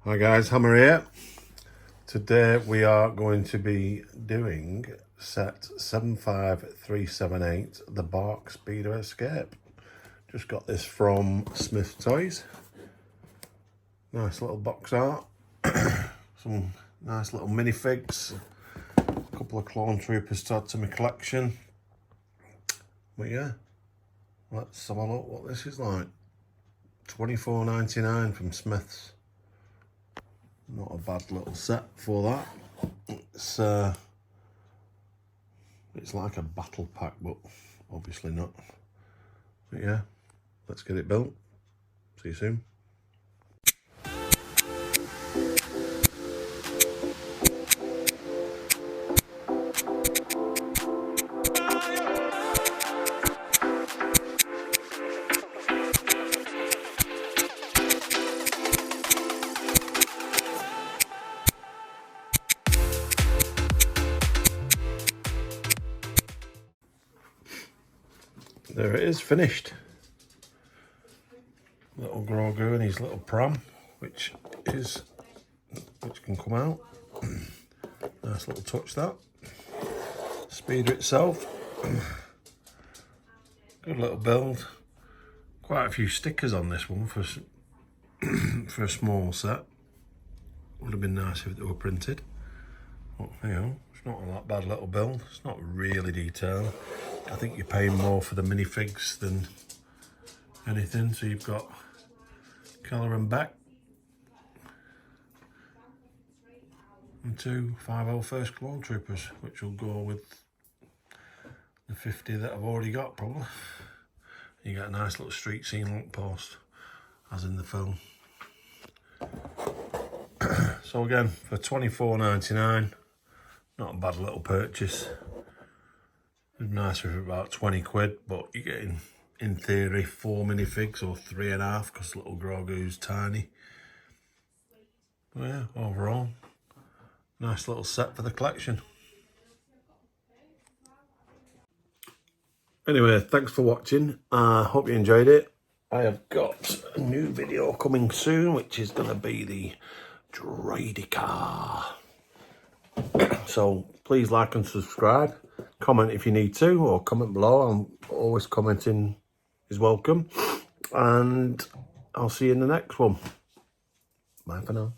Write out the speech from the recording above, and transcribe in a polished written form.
Hi guys, Hammer here. Today we are going to be doing set 75378, the Barc Speeder Escape. Just got this from Smith Toys. Nice little box art. Some nice little minifigs. A couple of clone troopers to add to my collection. But yeah, let's have a look what this is like. $24.99 from Smith's. Not a bad little set for that. It's like a battle pack, but obviously not. But yeah, let's get it built. See you soon. There it is, finished. Little Grogu and his little pram, which can come out. Nice little touch, that. Speeder itself. Good little build. Quite a few stickers on this one for for a small set. Would have been nice if they were printed. But you know, it's not a that bad little build. It's not really detailed. I think you're paying more for the minifigs than anything. So you've got Kelleran Beq and two 501st clone troopers, which will go with the 50 that I've already got probably. You get a nice little street scene lock post, as in the film. So again, for $24.99, not a bad little purchase. It's nice for about 20 quid, but you're getting, in theory, 4 minifigs or 3.5 because little Grogu's tiny. But yeah, overall, nice little set for the collection. Anyway, thanks for watching. I hope you enjoyed it. I have got a new video coming soon, which is going to be the Jedi car. So please like and subscribe. Comment if you need to, or comment below. I'm always commenting is welcome. And I'll see you in the next one. Bye for now.